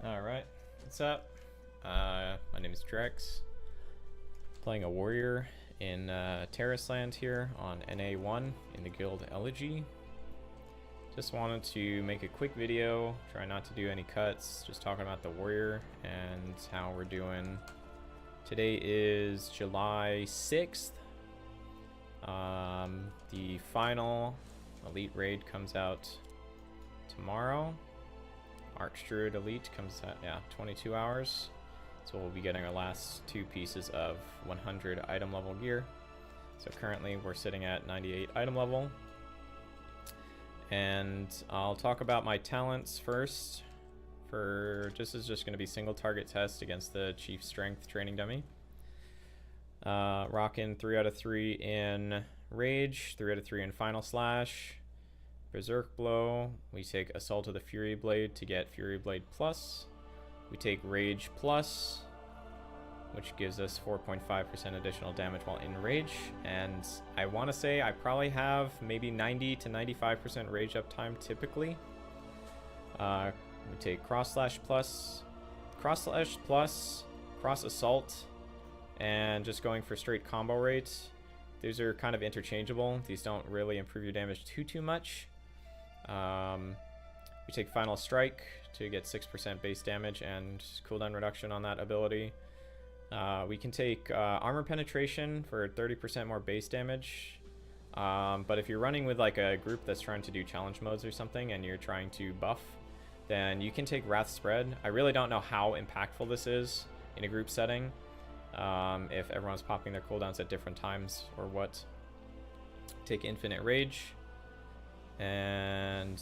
Alright, what's up? My name is Drex. Playing a warrior in Tarisland here on NA1 in the guild Elegy. Just wanted to make a quick video, try not to do any cuts, just talking about the warrior and how we're doing. Today is July 6th. The final Elite raid comes out tomorrow. Archdruid Elite comes out, 22 hours. So we'll be getting our last two pieces of 100 item level gear. So currently we're sitting at 98 item level. And I'll talk about my talents first. This is just going to be single target test against the Chief Strength training dummy. Rocking 3 out of 3 in Rage, 3 out of 3 in Final Slash. Berserk Blow, we take Assault of the Fury Blade to get Fury Blade Plus. We take Rage Plus, which gives us 4.5% additional damage while in Rage. And I want to say I probably have maybe 90 to 95% Rage uptime typically. We take Cross Slash Plus, Cross Assault, and just going for straight combo rates. These are kind of interchangeable. These don't really improve your damage too much. We take Final Strike to get 6% base damage and cooldown reduction on that ability. We can take Armor Penetration for 30% more base damage. But if you're running with like a group that's trying to do challenge modes or something and you're trying to buff, then you can take Wrath Spread. I really don't know how impactful this is in a group setting. If everyone's popping their cooldowns at different times or what. Take Infinite Rage and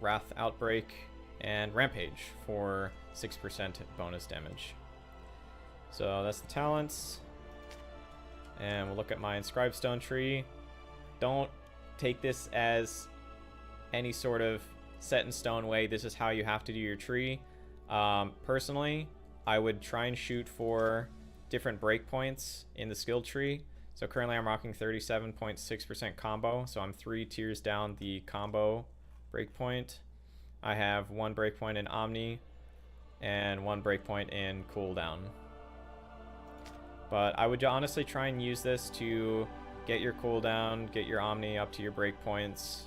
Wrath Outbreak and Rampage for 6% bonus damage. So that's the talents. And we'll look at my Inscribed Stone tree. Don't take this as any sort of set in stone way. This is how you have to do your tree. Personally, I would try and shoot for different breakpoints in the skill tree. So currently I'm rocking 37.6% combo, so I'm 3 tiers down the combo breakpoint. I have 1 breakpoint in Omni and 1 breakpoint in cooldown. But I would honestly try and use this to get your cooldown, get your Omni up to your breakpoints,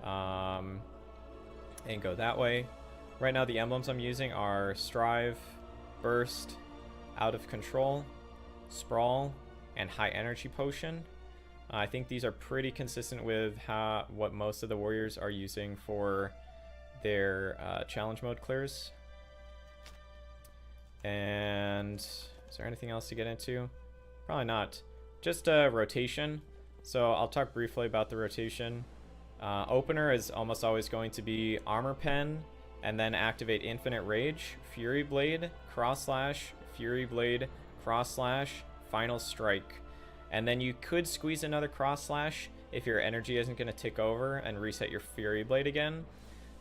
and go that way. Right now the emblems I'm using are Strive, Burst, Out of Control, Sprawl, and High Energy Potion. I think these are pretty consistent with what most of the warriors are using for their challenge mode clears. And is there anything else to get into? Probably not. Just rotation. So I'll talk briefly about the rotation. Opener is almost always going to be Armor Pen, and then activate Infinite Rage, Fury Blade, Cross Slash, Fury Blade, Cross Slash, Final Strike. And then you could squeeze another Cross Slash if your energy isn't going to tick over and reset your Fury Blade again.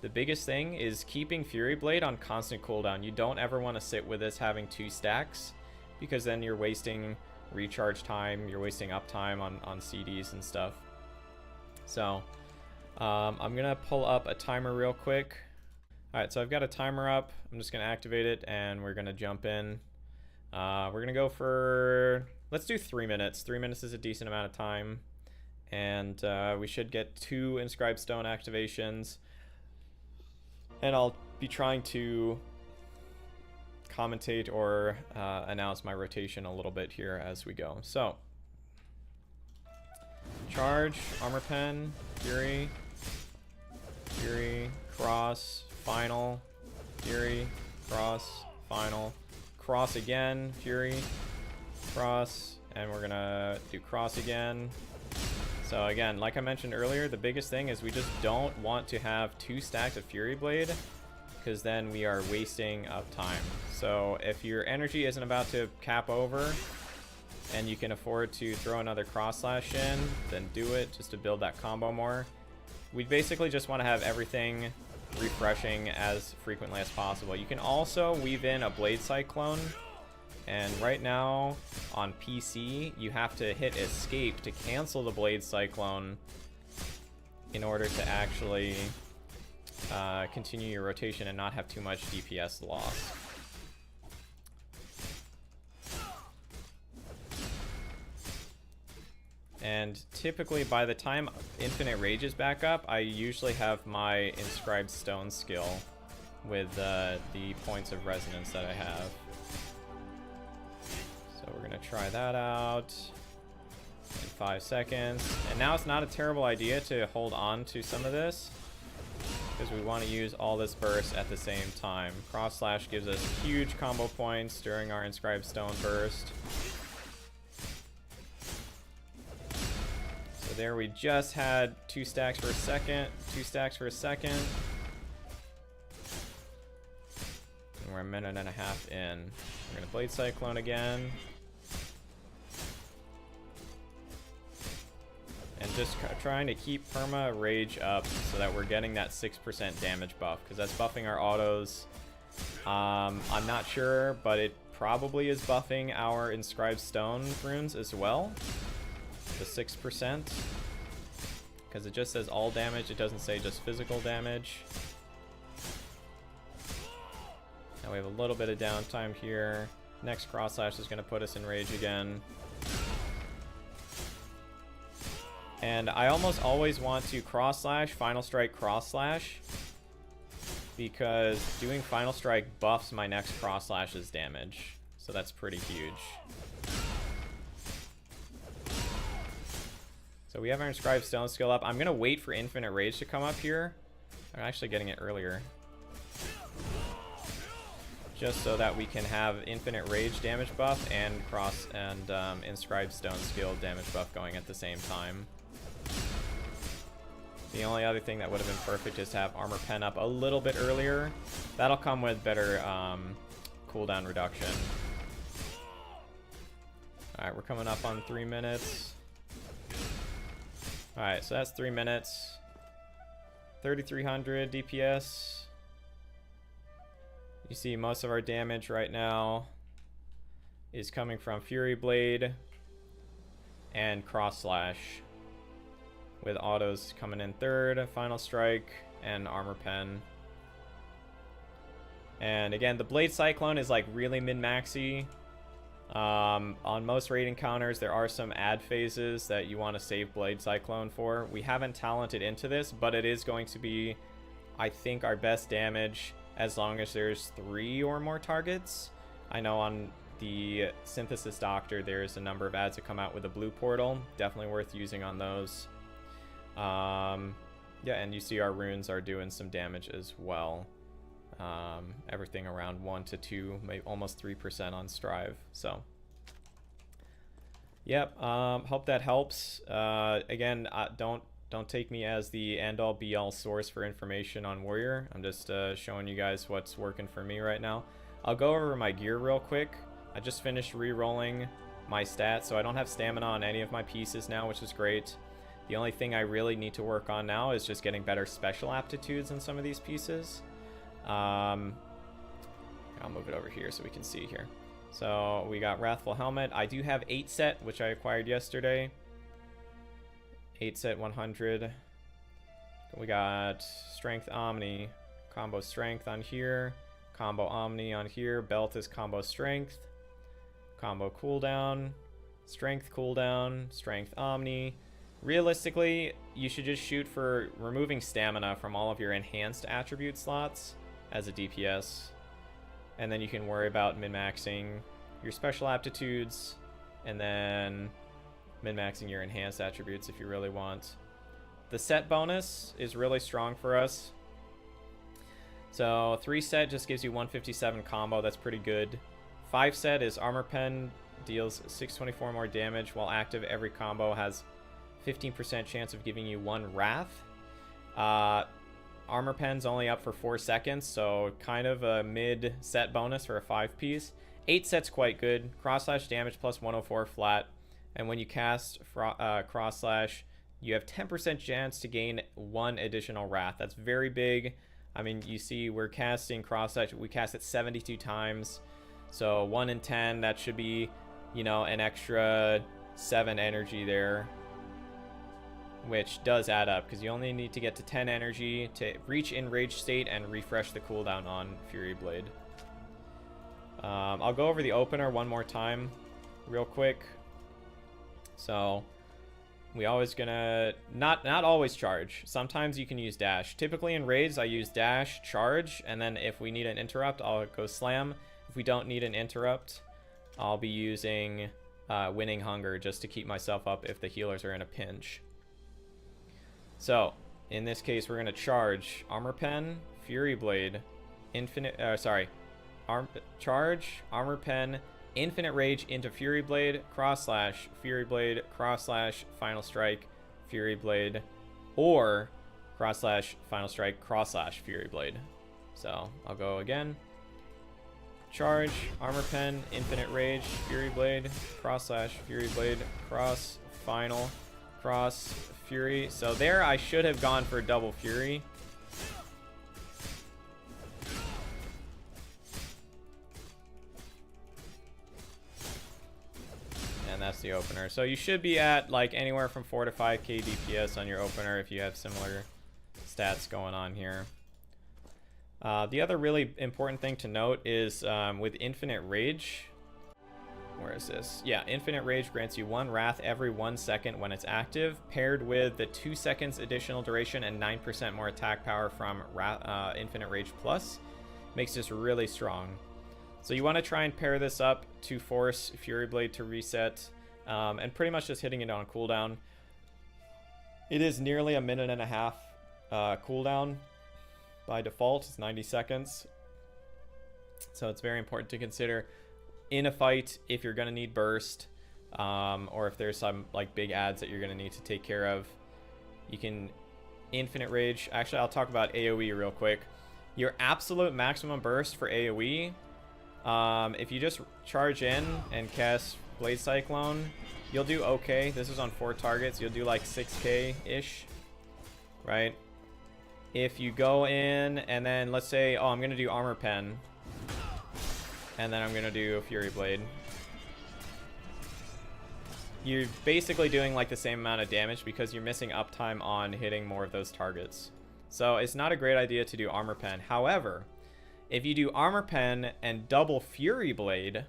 The biggest thing is keeping Fury Blade on constant cooldown. You don't ever want to sit with this having 2 stacks, because then you're wasting recharge time, you're wasting uptime on CDs and stuff. So I'm going to pull up a timer real quick. Alright, so I've got a timer up. I'm just going to activate it and we're going to jump in. We're going to go for, let's do 3 minutes. 3 minutes is a decent amount of time. And we should get 2 Inscribed Stone activations. And I'll be trying to commentate or announce my rotation a little bit here as we go. So, Charge, Armor Pen, Fury, Cross, Final, Fury, Cross, Final, Cross again, Fury, Cross, and we're gonna do Cross again. So again, like I mentioned earlier, the biggest thing is we just don't want to have 2 stacks of Fury Blade, because then we are wasting uptime. So if your energy isn't about to cap over and you can afford to throw another Cross Slash in, then do it just to build that combo more. We basically just want to have everything refreshing as frequently as possible. You can also weave in a Blade Cyclone, and right now on PC you have to hit escape to cancel the Blade Cyclone in order to actually continue your rotation and not have too much DPS loss. And typically by the time Infinite Rage is back up, I usually have my Inscribed Stone skill with the points of resonance that I have. So we're gonna try that out in 5 seconds. And now it's not a terrible idea to hold on to some of this, because we want to use all this burst at the same time. Cross Slash gives us huge combo points during our Inscribed Stone burst. So there we just had 2 stacks for a second, 2 stacks for a second. And we're a minute and a half in. We're gonna Blade Cyclone again. And just trying to keep perma rage up so that we're getting that 6% damage buff, because that's buffing our autos. I'm not sure, but it probably is buffing our Inscribed Stone runes as well. The 6%, because it just says all damage, it doesn't say just physical damage. Now we have a little bit of downtime here. Next Cross Slash is going to put us in rage again. And I almost always want to Cross Slash, Final Strike, Cross Slash, because doing Final Strike buffs my next Cross Slash's damage. So that's pretty huge. So we have our Inscribed Stone skill up. I'm going to wait for Infinite Rage to come up here. I'm actually getting it earlier, just so that we can have Infinite Rage damage buff and Inscribed Stone skill damage buff going at the same time. The only other thing that would have been perfect is to have Armor Pen up a little bit earlier. That'll come with better cooldown reduction. Alright, we're coming up on 3 minutes. Alright, so that's 3 minutes. 3,300 DPS. You see most of our damage right now is coming from Fury Blade and Cross Slash, with autos coming in third, Final Strike, and Armor Pen. And again, the Blade Cyclone is like really min-maxy. On most raid encounters, there are some ad phases that you want to save Blade Cyclone for. We haven't talented into this, but it is going to be, I think, our best damage as long as there's 3 or more targets. I know on the Synthesis Doctor, there's a number of ads that come out with a blue portal. Definitely worth using on those. Yeah, and you see our runes are doing some damage as well. Everything around 1 to 2, maybe almost 3% on Strive. So, yep. Hope that helps. Again, don't take me as the end-all be-all source for information on Warrior. I'm just showing you guys what's working for me right now. I'll go over my gear real quick. I just finished re-rolling my stats, so I don't have stamina on any of my pieces now, which is great. The only thing I really need to work on now is just getting better special aptitudes in some of these pieces. I'll move it over here so we can see here. So we got Wrathful Helmet. I do have 8 set, which I acquired yesterday. 8 set 100. We got Strength Omni, combo Strength on here, combo Omni on here. Belt is combo Strength, combo cooldown, Strength cooldown, Strength Omni. Realistically, you should just shoot for removing stamina from all of your enhanced attribute slots as a DPS, and then you can worry about min-maxing your special aptitudes and then min-maxing your enhanced attributes if you really want. The set bonus is really strong for us. So 3 set just gives you 157 combo. That's pretty good. 5 set is Armor Pen, deals 624 more damage while active. Every combo has 15% chance of giving you 1 Wrath. Armor Pen's only up for 4 seconds, so kind of a mid set bonus for a 5-piece. 8 set's quite good. Cross Slash damage plus 104 flat. And when you cast Cross Slash, you have 10% chance to gain 1 additional Wrath. That's very big. I mean, you see we're casting Cross Slash. We cast it 72 times. So 1 in 10, that should be, you know, an extra 7 energy there. which does add up because you only need to get to 10 energy to reach enraged state and refresh the cooldown on Fury Blade. I'll go over the opener one more time real quick. So we always gonna not always charge. Sometimes you can use dash. Typically in raids I use dash, charge, and then if we need an interrupt I'll go slam. If we don't need an interrupt I'll be using winning hunger just to keep myself up if the healers are in a pinch. So in this case we're gonna charge armor pen, Fury Blade, charge, armor pen, infinite rage into Fury Blade, cross slash, Fury Blade, cross slash, final strike, Fury Blade, or cross slash, final strike, cross slash, Fury Blade. So I'll go again. Charge, armor pen, infinite rage, Fury Blade, cross slash, Fury Blade, cross, final, cross, Fury. So there I should have gone for double Fury. And that's the opener. So you should be at like anywhere from 4 to 5k DPS on your opener if you have similar stats going on here. The other really important thing to note is with Infinite Rage, where is this? Yeah, Infinite Rage grants you 1 Wrath every 1 second when it's active, paired with the 2 seconds additional duration and 9% more attack power from Infinite Rage Plus. Makes this really strong. So you want to try and pair this up to force Fury Blade to reset, and pretty much just hitting it on cooldown. It is nearly a minute and a half cooldown. By default, it's 90 seconds. So it's very important to consider in a fight if you're going to need burst, or if there's some like big adds that you're going to need to take care of. You can Infinite Rage. Actually, I'll talk about AoE real quick. Your absolute maximum burst for AoE, if you just charge in and cast Blade Cyclone, you'll do okay. This is on 4 targets. You'll do like 6k-ish, right? If you go in and then let's say, oh, I'm going to do Armor Pen, and then I'm going to do a Fury Blade. You're basically doing like the same amount of damage because you're missing uptime on hitting more of those targets. So it's not a great idea to do Armor Pen. However, if you do Armor Pen and double Fury Blade,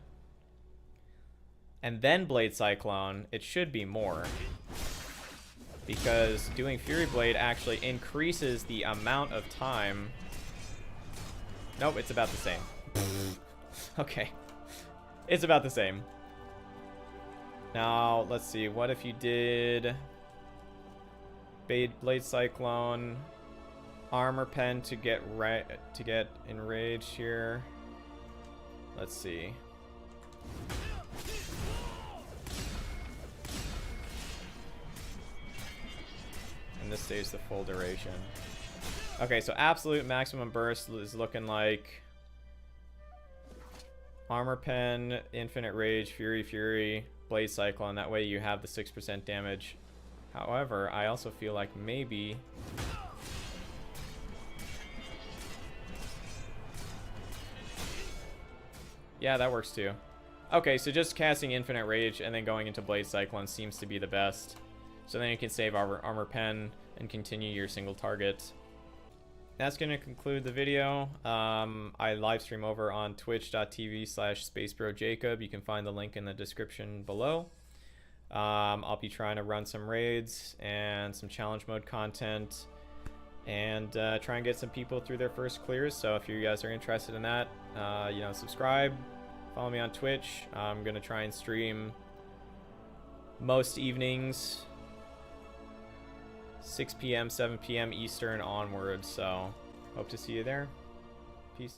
and then Blade Cyclone, it should be more. Because doing Fury Blade actually increases the amount of time. Nope, it's about the same. Okay. It's about the same. Now, let's see. What if you did Blade Cyclone, Armor Pen to get enraged here? Let's see. And this stays the full duration. Okay, so absolute maximum burst is looking like Armor Pen, Infinite Rage, Fury, Blade Cyclone. That way you have the 6% damage. However, I also feel like maybe yeah, that works too. Okay, so just casting Infinite Rage and then going into Blade Cyclone seems to be the best. So then you can save Armor Pen and continue your single target. That's going to conclude the video. I live stream over on twitch.tv/SpaceBroJacob. You can find the link in the description below. I'll be trying to run some raids and some challenge mode content and try and get some people through their first clears. So if you guys are interested in that, you know, subscribe, follow me on Twitch. I'm going to try and stream most evenings, 6 p.m., 7 p.m. Eastern onwards, so hope to see you there.